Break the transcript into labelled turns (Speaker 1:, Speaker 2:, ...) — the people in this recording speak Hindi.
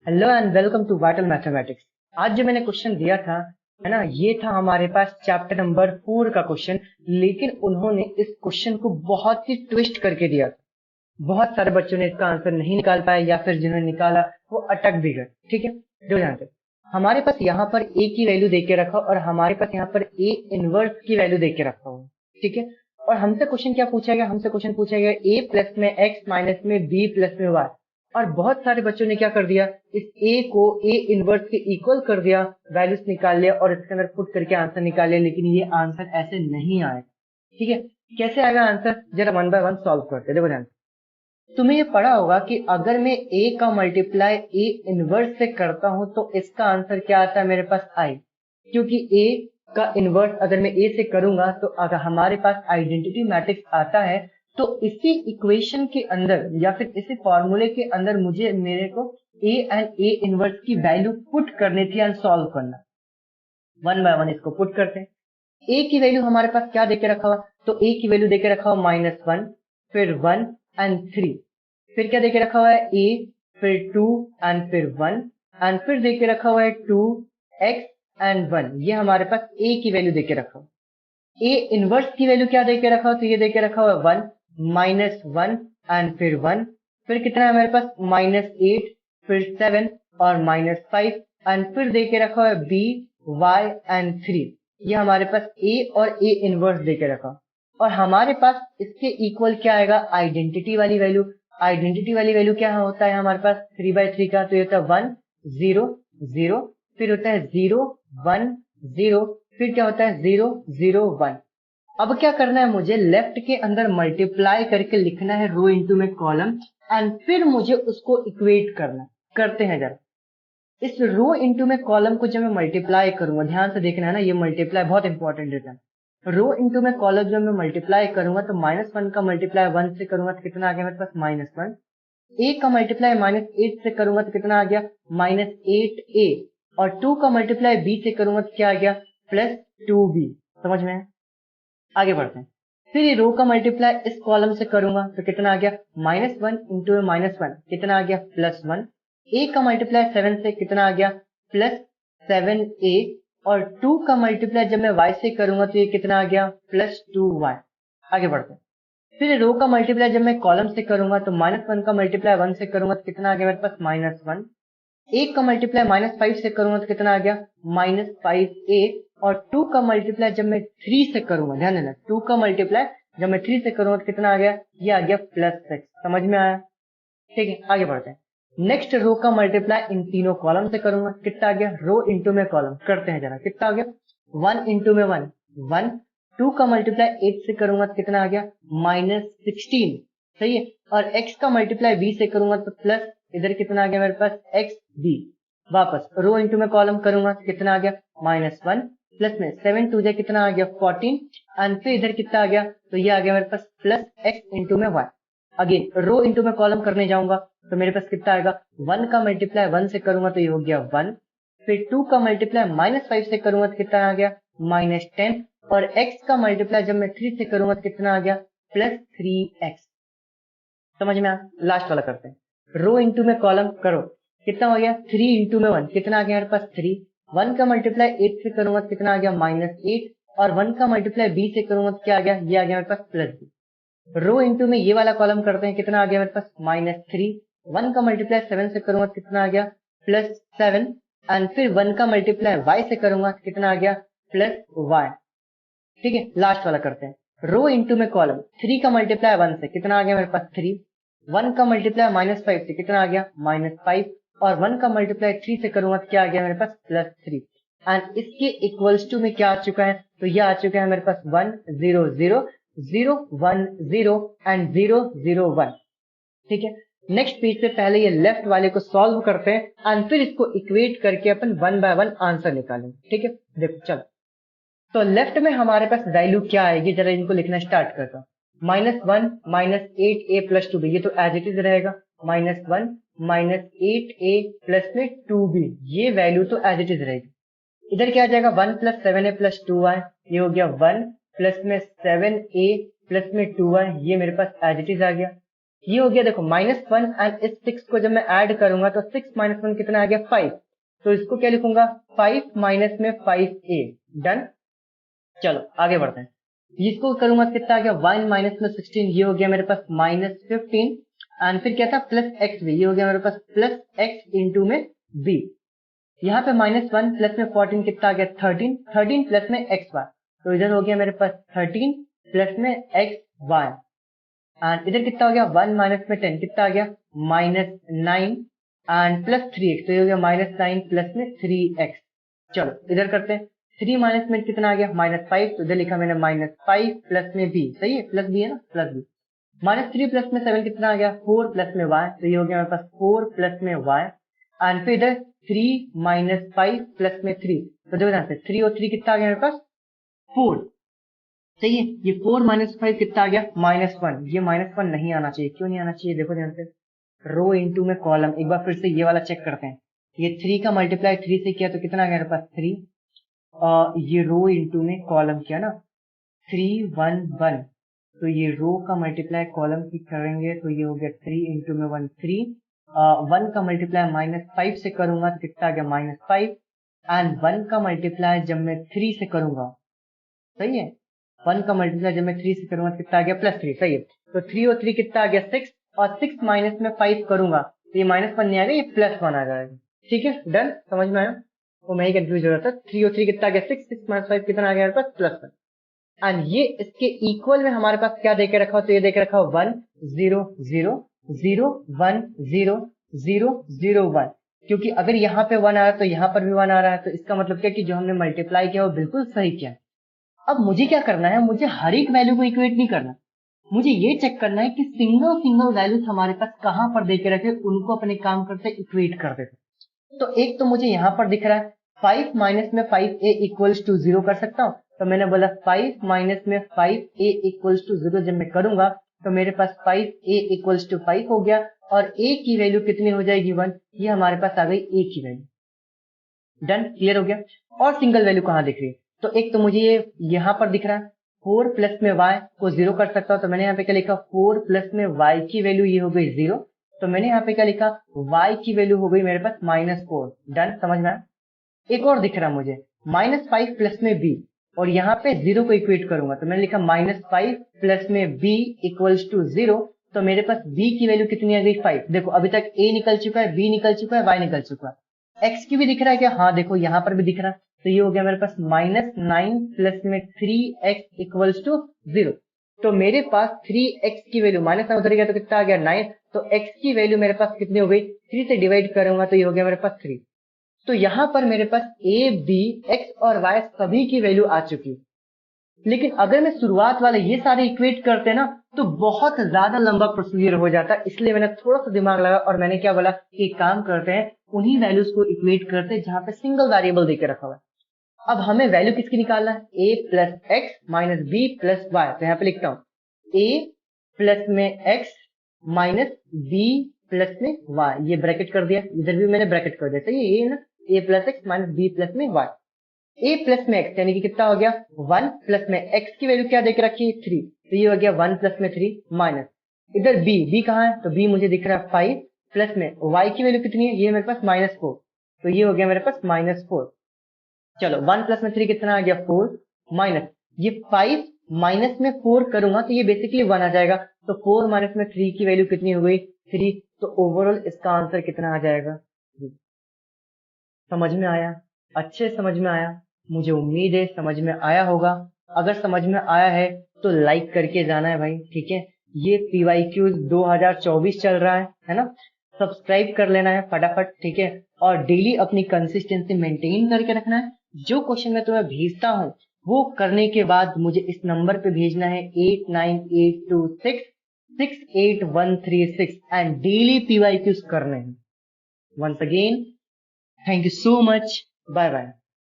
Speaker 1: Hello and welcome to vital mathematics. आज जो मैंने क्वेश्चन दिया था, है ना, ये था हमारे पास चैप्टर नंबर 4 का क्वेश्चन। लेकिन उन्होंने इस क्वेश्चन को बहुत ही ट्विस्ट करके दिया था। बहुत सारे बच्चों ने इसका आंसर नहीं निकाल पाया या फिर जिन्होंने निकाला वो अटक भी गए। ठीक है, जो जानते हैं, हमारे पास यहाँ पर ए की वैल्यू दे के रखा और हमारे पास यहाँ पर ए इनवर्स की वैल्यू दे के रखा हुआ। ठीक है, और हमसे क्वेश्चन क्या पूछा गया? हमसे क्वेश्चन पूछा गया ए प्लस में एक्स माइनस में बी प्लस में वाई। और बहुत सारे बच्चों ने क्या कर दिया, इस ए को ए इनवर्स के इक्वल कर दिया, वैल्यूज निकाल लिया और इसके अंदर पुट करके आंसर निकाल लिया। लेकिन ये आंसर ऐसे नहीं आए। ठीक है, कैसे आएगा आंसर? जरा वन बाय वन सॉल्व करते। देखो ध्यान से। तुम्हें ये पढ़ा होगा कि अगर मैं ए का मल्टीप्लाई ए इनवर्स से करता हूं तो इसका आंसर क्या आता है मेरे पास? आई। क्योंकि ए का इनवर्स अगर मैं ए से करूंगा तो अगर हमारे पास आइडेंटिटी मैट्रिक्स आता है तो इसी इक्वेशन के अंदर या फिर इसी फॉर्मूले के अंदर मुझे मेरे को ए एंड ए इनवर्स की वैल्यू पुट करनी थी एंड सॉल्व करना। वन बाय वन इसको पुट करते हैं। ए की वैल्यू हमारे पास क्या देके रखा हुआ? तो ए की वैल्यू देके रखा हुआ -1, फिर 1 एंड 3। फिर क्या देके रखा हुआ है? ए, फिर 2 एंड फिर 1 एंड फिर देके रखा हुआ है 2x एंड 1। ये हमारे पास ए की वैल्यू देके रखा हुआ। ए इनवर्स की वैल्यू क्या देके रखा हो? तो ये देके रखा हुआ है 1 -1 एंड फिर 1। फिर कितना है हमारे पास? -8, फिर 7 और -5 एंड फिर देके रखा हुआ है b, y एंड 3। ये हमारे पास a और a इनवर्स देके रखा। और हमारे पास इसके इक्वल क्या आएगा? आइडेंटिटी वाली वैल्यू। आइडेंटिटी वाली वैल्यू क्या होता है हमारे पास? 3/3 का, तो ये होता है 1 0 0। फिर होता है 0 1 0। फिर क्या होता है? 0 0 1। अब क्या करना है मुझे? लेफ्ट के अंदर मल्टीप्लाई करके लिखना है रो इंटू में कॉलम एंड फिर मुझे उसको इक्वेट करना है। करते हैं जरा। इस रो इंटू में कॉलम को जब मैं मल्टीप्लाई करूंगा, ध्यान से देखना है ना, ये मल्टीप्लाई बहुत इंपॉर्टेंट रहता है। रो इंटू में कॉलम जब मैं मल्टीप्लाई करूंगा तो -1 का मल्टीप्लाई 1 से करूंगा तो कितना आ गया मेरे पास? -1। ए का मल्टीप्लाई -8 से करूंगा तो कितना आ गया? -8a। और 2 का मल्टीप्लाई बी से करूंगा तो क्या आ गया? +2b। समझ में है? आगे बढ़ते हैं। फिर ये रो का मल्टीप्लाई इस कॉलम से करूंगा तो कितना आ गया? -1 इंटू -1 कितना आ गया? +1। ए का मल्टीप्लाई 7 से कितना आ गया? +7a। और 2 का मल्टीप्लाई जब मैं y से करूंगा तो ये कितना आ गया? +2y। आगे बढ़ते हैं। फिर रो का मल्टीप्लाई जब मैं कॉलम से करूंगा तो -1 का मल्टीप्लाई 1 से करूंगा तो कितना आ गया मेरे पास? -1। एक का मल्टीप्लाई -5 से करूंगा तो कितना आ गया? -5a। और 2 का मल्टीप्लाई जब मैं 3 से करूंगा, ध्यान देना, 2 का मल्टीप्लाई जब मैं 3 से करूंगा तो कितना आ गया? ये आ गया +6। समझ में आया? ठीक है, आगे बढ़ते हैं। नेक्स्ट रो का मल्टीप्लाई इन तीनों कॉलम से करूंगा, कितना आ गया? रो इंटू में कॉलम करते हैं जरा, कितना आ गया? 1 इंटू में 1 1। 2 का मल्टीप्लाई 8 से करूंगा तो कितना आ गया? -16। सही है। और x का मल्टीप्लाई b से करूंगा तो प्लस, इधर कितना आ गया मेरे पास? xb। वापस रो इंटू में कॉलम करूंगा तो कितना आ गया? -1 प्लस में 7 2 कितना आ गया? 14 एंड फिर इधर कितना आ गया? तो ये आ गया मेरे पास +x इंटू में y। अगेन रो इंटू में कॉलम करने जाऊंगा तो मेरे पास कितना आएगा? 1 का मल्टीप्लाई 1 से करूंगा तो ये हो गया 1। फिर 2 का मल्टीप्लाई -5 से करूंगा तो कितना आ गया? -10। और x का मल्टीप्लाई जब मैं 3 से करूंगा तो कितना आ गया? +3x। समझ में आ? लास्ट वाला करते हैं। रो इंटू में कॉलम करो, कितना हो गया? 3 इंटू में 1 कितना आ गया मेरे पास? 3। 1 का मल्टीप्लाई 8 से करूंगा तो कितना आ गया? -8। और 1 का मल्टीप्लाई b से करूंगा तो क्या आ गया? ये आ गया मेरे पास +b। रो इंटू में ये वाला कॉलम करते हैं, कितना आ गया मेरे पास? -3। 1 का मल्टीप्लाई 7 से करूंगा तो कितना आ गया? +7। एंड फिर 1 का मल्टीप्लाई y से करूंगा तो कितना आ गया? +y। ठीक है, लास्ट वाला करते हैं। रो इंटू में कॉलम, 3 का मल्टीप्लाई 1 से कितना आ गया मेरे पास? 3। 1 का मल्टीप्लाई -5 से कितना आ गया? -5। और 1 का मल्टीप्लाई 3 से करूंगा तो क्या आ गया मेरे पास? +3। एंड इसके इक्वल्स टू में क्या आ चुका है? तो ये आ चुका है मेरे पास 1 0 0 0 1 0 एंड 0 0 1। ठीक है, नेक्स्ट पेज पे पहले ये लेफ्ट वाले को सॉल्व करते हैं एंड फिर इसको इक्वेट करके अपन वन बाय वन आंसर निकालेंगे। ठीक है, देखो चलो। तो लेफ्ट में हमारे पास वैल्यू क्या आएगी? जरा इनको लिखना स्टार्ट करता हूँ। -1 -8a + 2b, ये तो एज इट इज रहेगा। -1 -8a प्लस में 2b, ये वैल्यू तो एज इट इज रहेगी। इधर क्या आ जाएगा? 1 + 7a + 2y, ये हो गया 1 प्लस में 7a प्लस में 2y, ये मेरे पास एज इट इज आ गया। ये हो गया देखो -1 एंड इस 6 को जब मैं ऐड करूंगा तो 6 - 1 कितना आ गया 5। तो इसको क्या लिखूंगा 5 माइनस में 5a। डन। चलो आगे बढ़ते हैं। इसको करूंगा कितना आ गया 1 माइनस में 16, ये हो गया मेरे पास -15 एंड फिर क्या था प्लस एक्स भी, ये हो गया मेरे पास प्लस एक्स इंटू में b। यहाँ पे -1 प्लस में 14 कितना आ गया 13, 13 प्लस में एक्स वाई, तो इधर हो गया मेरे पास 13 प्लस में एक्स वाई एंड इधर कितना हो गया 1 माइनस में 10 कितना आ गया -9 एंड प्लस 3x, तो ये हो गया -9 प्लस में 3x। चलो इधर करते हैं। 3 माइनस में कितना आ गया -5, तो इधर लिखा मैंने -5 प्लस में b, सही है प्लस b है ना, प्लस b। -3 प्लस में 7 कितना आ गया 4 प्लस में y, तो ये हो गया मेरे पास 4 प्लस में y एंड फिर इधर 3 माइनस 5 प्लस में 3, तो देखो यहाँ पे 3 और 3 कितना आ गया मेरे पास 4, सही है। ये 4 माइनस 5 कितना आ गया -1, ये -1 नहीं आना चाहिए, क्यों नहीं आना चाहिए देखो ध्यान से, रो इंटू में कॉलम। एक बार फिर से ये वाला चेक करते हैं। ये 3 का मल्टीप्लाई 3 से किया तो कितना आ गया मेरे पास 3, ये रो इंटू में कॉलम किया ना 3 1 1, तो ये रो का मल्टीप्लाई कॉलम की करेंगे तो ये हो गया 3 इंटू में 1 3, 1 का मल्टीप्लाई -5 से करूंगा तो कितना आ गया -5 एंड 1 का मल्टीप्लाई जब मैं 3 से करूंगा, सही है, 1 का मल्टीप्लाई जब मैं 3 से करूंगा तो कितना आ गया +3, सही है। तो 3 और 3 कितना आ गया 6 और 6 माइनस में 5 करूंगा तो ये -1 नहीं आएगा, ये +1 आ जाएगा। ठीक है डन, समझ में आया, वो मैं ही कंफ्यूज हो रहा था। 3 और 3 कितना आ गया 6, 6 माइनस 5 कितना आ गया मेरे पास +1 एंड ये इसके इक्वल में हमारे पास क्या देके रखा हो, तो ये देके रखा हो 1 0 0 0 1 0 0 0 1, क्योंकि अगर यहाँ पे 1 आ रहा है तो यहाँ पर भी 1 आ रहा है, तो इसका मतलब क्या कि जो हमने मल्टीप्लाई किया वो बिल्कुल सही किया। अब मुझे क्या करना है, मुझे हर एक वैल्यू को इक्वेट नहीं करना, मुझे ये चेक करना है कि सिंगल सिंगल वैल्यूज हमारे पास कहां पर देके रखे, उनको अपने काम करते इक्वेट कर देते। तो एक तो मुझे यहाँ पर दिख रहा है 5 माइनस में 5a इक्वल्स टू 0 कर सकता हूँ, तो मैंने बोला 5 माइनस में 5a इक्वल्स टू 0 जब मैं करूंगा तो मेरे पास 5a इक्वल्स टू 5 हो गया और a की वैल्यू कितनी हो जाएगी 1, ये हमारे पास आ गई a की वैल्यू। डन, क्लियर हो गया। और सिंगल वैल्यू कहाँ दिख रही है, तो एक तो मुझे ये यहाँ पर दिख रहा है 4 प्लस में y को 0 कर सकता हूँ, तो मैंने यहाँ पे क्या लिखा 4 प्लस में y की वैल्यू ये हो गई 0, तो मैंने यहाँ पे क्या लिखा y की वैल्यू हो गई मेरे पास -4। डन, समझ में आया। एक और दिख रहा मुझे -5 प्लस में b और यहाँ पे 0 को इक्वेट करूंगा तो मैंने लिखा -5 प्लस में b इक्वल्स टू 0, तो मेरे पास b की वैल्यू कितनी आ गई 5। देखो अभी तक a निकल चुका है, b निकल चुका है, y निकल चुका है, x की भी दिख रहा है क्या, हाँ देखो यहाँ पर भी दिख रहा है, तो ये हो गया मेरे पास -9 प्लस में 3x इक्वल्स टू 0, तो मेरे पास 3x की वैल्यू -9 उधर गया तो कितना आ गया 9, तो x की वैल्यू मेरे पास कितनी हो गई 3 से डिवाइड करूंगा तो ये हो गया मेरे पास 3। तो यहाँ पर मेरे पास a b x और y सभी की वैल्यू आ चुकी है, लेकिन अगर मैं शुरुआत वाले ये सारे इक्वेट करते ना तो बहुत ज्यादा लंबा प्रोसीजर हो जाता, इसलिए मैंने थोड़ा सा दिमाग लगा और मैंने क्या बोला कि एक काम करते हैं उन्हीं वैल्यूज को इक्वेट करते हैं जहां पे सिंगल वेरिएबल देके रखा हुआ है। अब हमें वैल्यू किसकी निकालना है, a plus X minus B plus Y, तो यहाँ पे लिखता हूँ a प्लस में x माइनस b प्लस में y, ये ब्रैकेट कर दिया, इधर भी मैंने ब्रैकेट कर दिया, सही है ये ना, a plus X minus b plus में y, a प्लस में x यानी कि कितना हो गया 1 प्लस में x की वैल्यू क्या देके रखी है 3, तो ये हो गया 1 प्लस में 3 माइनस इधर b कहाँ है, तो b मुझे दिख रहा है 5 प्लस में y की वैल्यू कितनी है, ये मेरे पास -4, तो ये हो गया मेरे पास -4। चलो 1 प्लस में 3 कितना आ गया 4 माइनस ये 5 माइनस में 4 करूंगा तो ये बेसिकली 1 आ जाएगा, तो 4 माइनस में 3 की वैल्यू कितनी हो गई 3, तो ओवरऑल इसका आंसर कितना आ जाएगा 3। समझ में आया, अच्छे समझ में आया, मुझे उम्मीद है समझ में आया होगा। अगर समझ में आया है तो लाइक करके जाना है भाई, ठीक है। ये PYQ 2024 चल रहा है ना, सब्सक्राइब कर लेना है फटाफट, ठीक है। और डेली अपनी कंसिस्टेंसी मेंटेन करके रखना है। जो क्वेश्चन मैं तुम्हें भेजता हूँ वो करने के बाद मुझे इस नंबर पे भेजना है 8982668136 एंड डेली PYQs करने हैं। Once again thank you so much, bye bye.